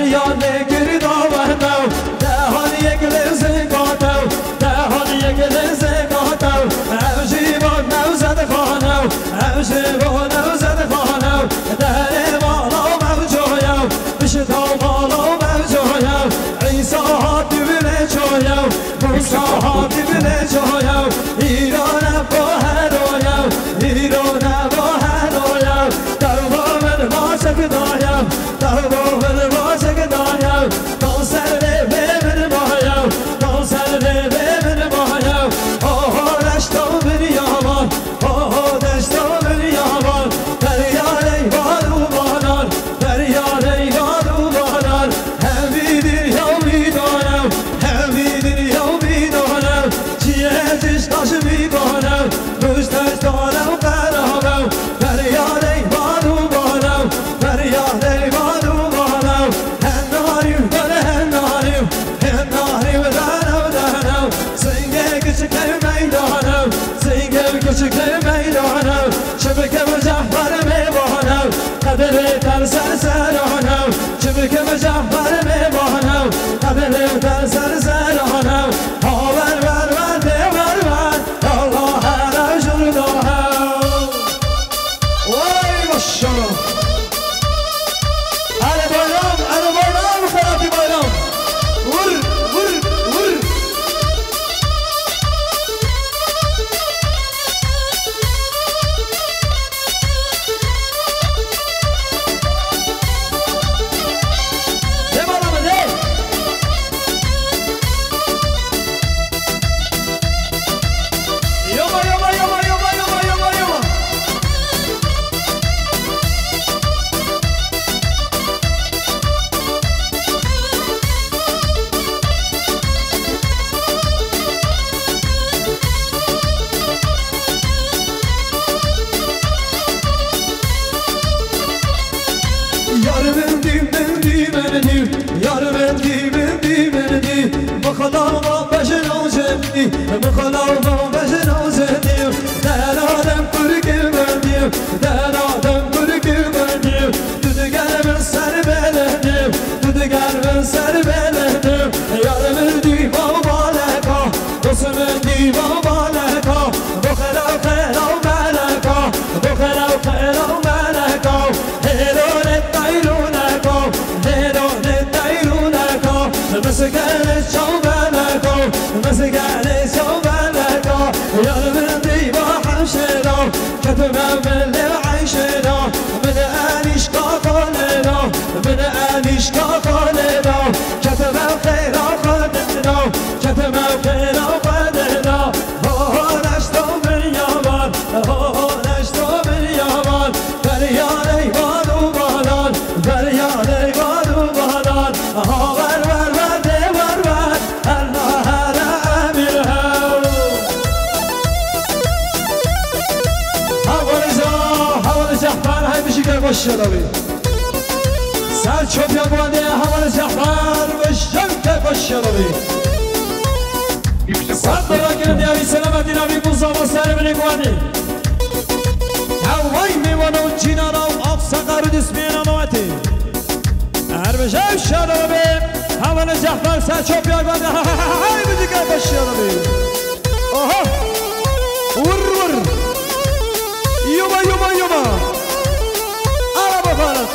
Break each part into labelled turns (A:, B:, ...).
A: فریاد گری داوردم دهان یک لحظه گاتم دهان یک لحظه گاتم اوجیبان نوزد خانم اوجیبان نوزد خانم در بالا موجایم بشه تا بالا موجایم عیسی ها دیوله جایم موسی ها دیوله جایم ایران با هرایم ایران با هرایم در بابل واسه دایم در بابل واسه دایم تا سر ببر مایم تا سر ببر مایم آها دشتا بریامان آها دشتا بریامان فریاد ای بارو باران فریاد ای بارو باران همی دنیا میدانم همی دنیا میدانم چیه چشتاش میدانم دوستش دارم قرارم فریاد ای بارو بارم فریاد ای بارو بارم هناریم بله هناریم هناریم دارم دارم سنگه کچکه میدانم سنگه کچکه میدانم شبکه جعفر میبانم قدر تر سر سرانم شبکه جعفر میبانم قدر تر سر سرانم آور ور ور دیور ور الله هر جور داهم وای ماشاءالله اره بایرام خلاتی بایرام ور ور ور ده بارم ده یوما یوما یوما یوما یوما یوما یوما یار بندیم یار بندیم مخلاقا بجنازدیم مخلاقا بجنازدیم در آدم برگل بندیم در آدم برگل بندیم تو دگر من سر بلندیم تو دگر من سر بلندیم یار بندیم بابا لکا دوست بندیم بابا لکا بخلا خلا ملکا بخلا خلا ملکا هیرون تایرونکا هیرون تایرونکا مسکن شوبنکا مسکن شوبنکا یار بندی با حمشنا کتبم بل عیشنا من انیشکا خالنا من انیشکا خالنا کتبم خیرا خالنا کتبم خیرا خالنا ها نشتا بریامان ها نشتا بریامان فریاد ای بارو باران فریاد ای بارو باران ها ور ور ور ده ور ور الله هر امیر حوال جعفر های بشی که باش شدوی سر چوب یا بانده حوال جعفر بشم که باش شدوی صد برا گرد یاری سلامتی نبی بوزا و سر بلی گوانی هوای میوانه و جینانا و آب سقر و دسمین آنواتی هر بشم شدوی حوال جعفر سر چوب یا بانده های بشی که باش شدوی آها ور ور یوما یوما یوما عربا فارد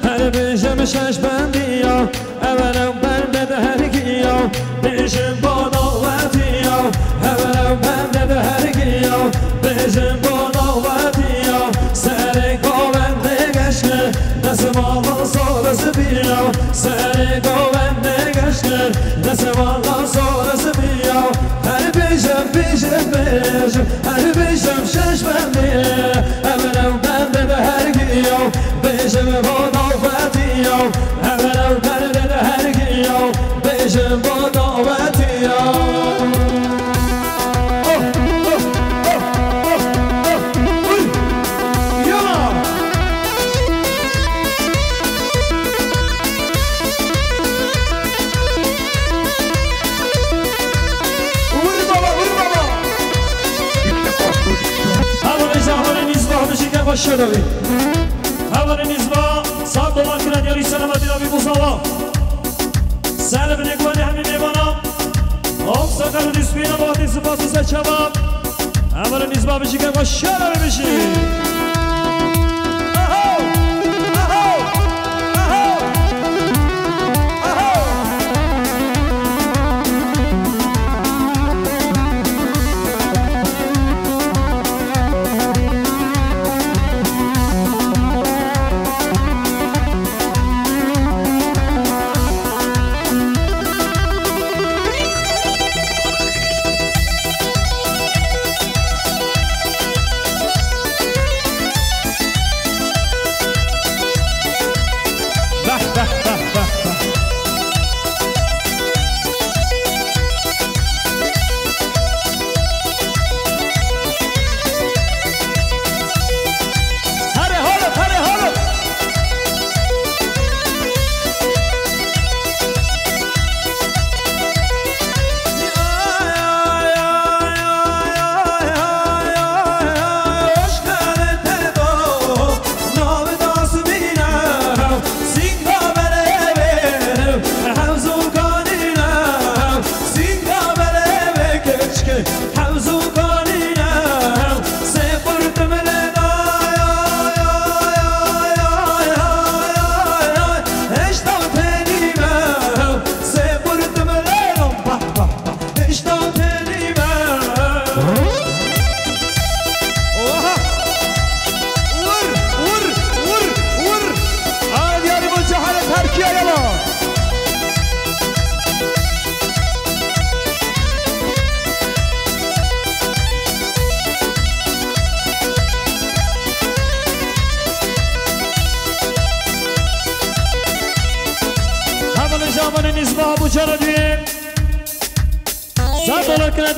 A: هر بشم شش بندیا اولم بنده ده هر گیا بشم بالا ودیا اولم بنده ده هر گیا بشم بالا ودیا سر گاونده گشته دست مالا سالس بیا سر گاونده گشته دست مالا سالس بیا هر بشم پیشم هر پیشم شش بنده اولم بنده به هر گیام پیشم با دعوتیام اولم بنده به هر گیام پیشم با دعوتیام شدوی اول نیزبا صد دلار کرد یاری سلامتی را بی بوساوا سلب نگوانی همین میبانم آم سقر و دیسپین و باقی سپاس و سچبا اول نیزبا بشی که با شدوی بشی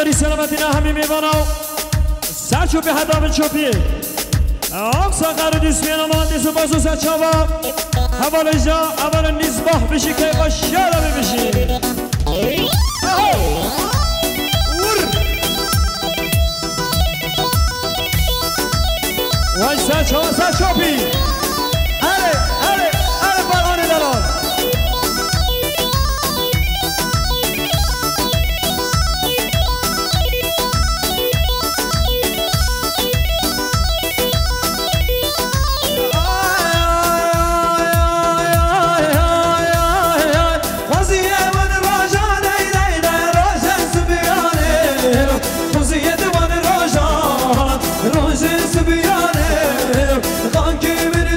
A: یاری سلامتی نه همین میبانم سر چوبی حدام چوبی آم ساقر و دیسمین و مهندس و بازو سچاوا اول جا اول نیزباه بشی که با شرابی بشی وای سچاوا سچوبی اره باغانی دلال Roje Subiane, Kanki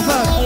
A: جعفر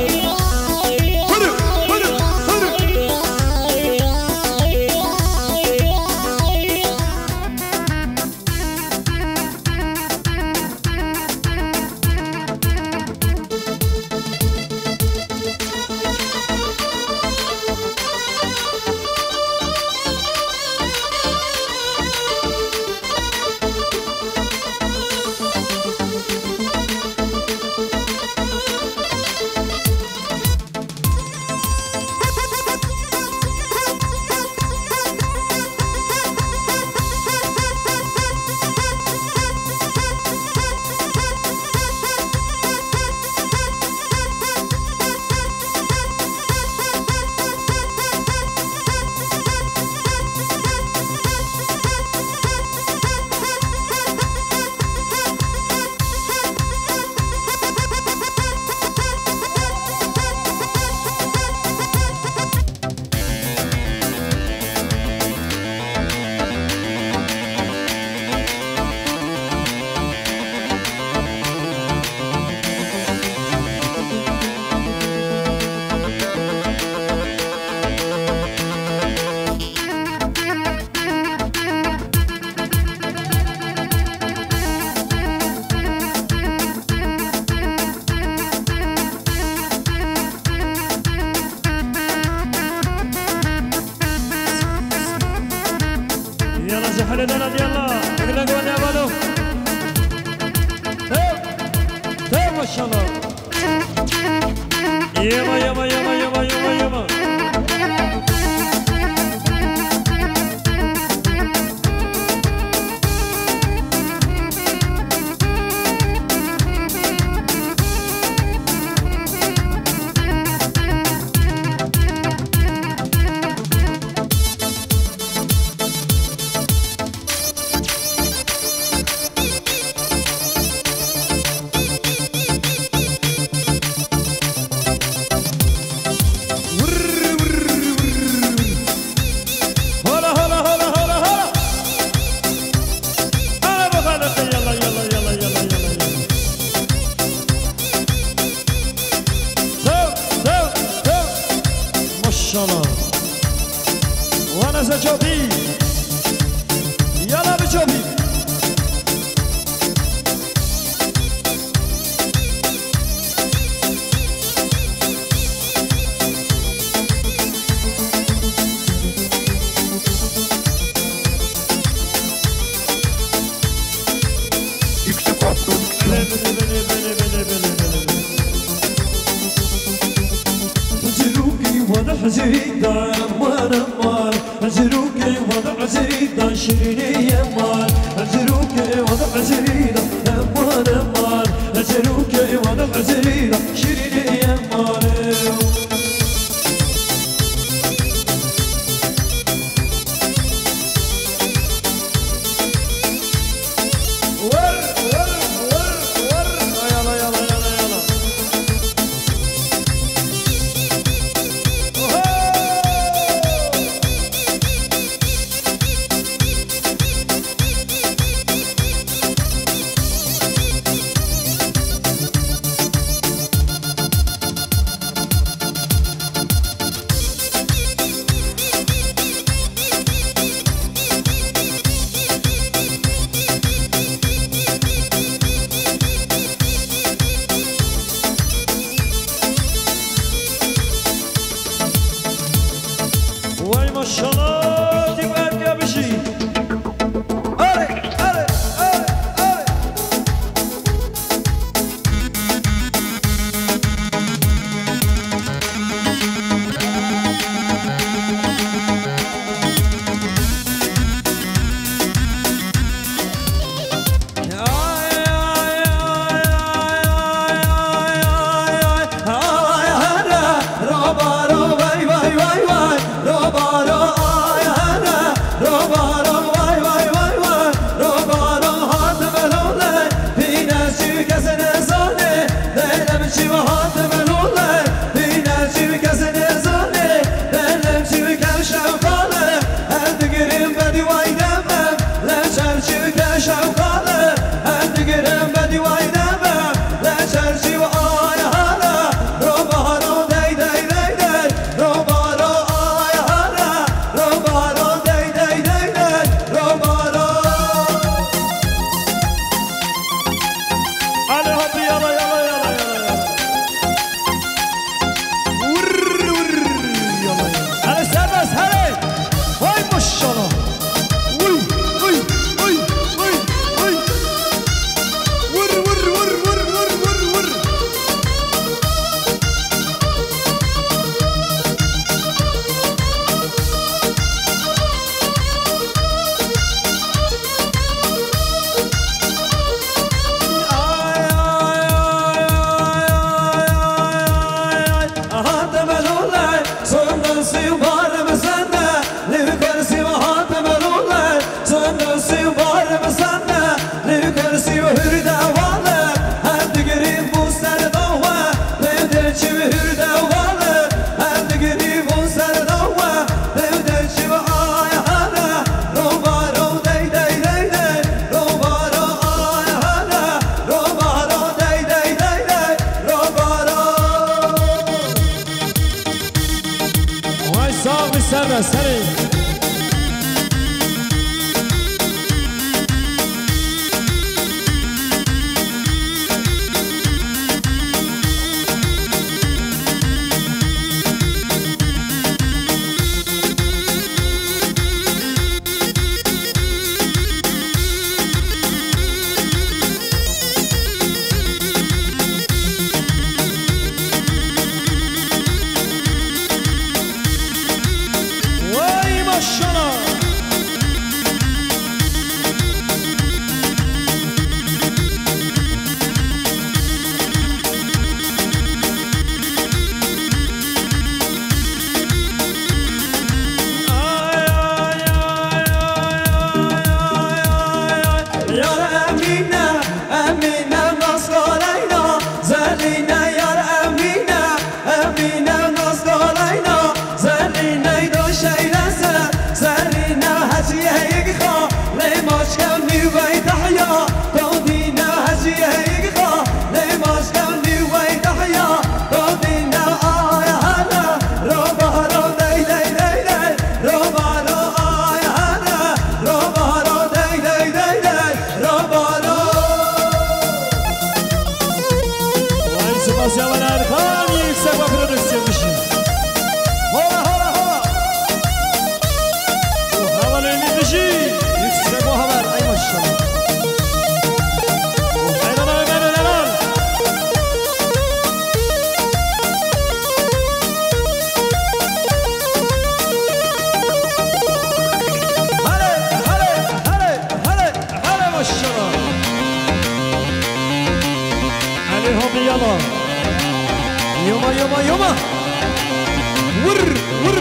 A: يلا يوما يوما يوما ور ور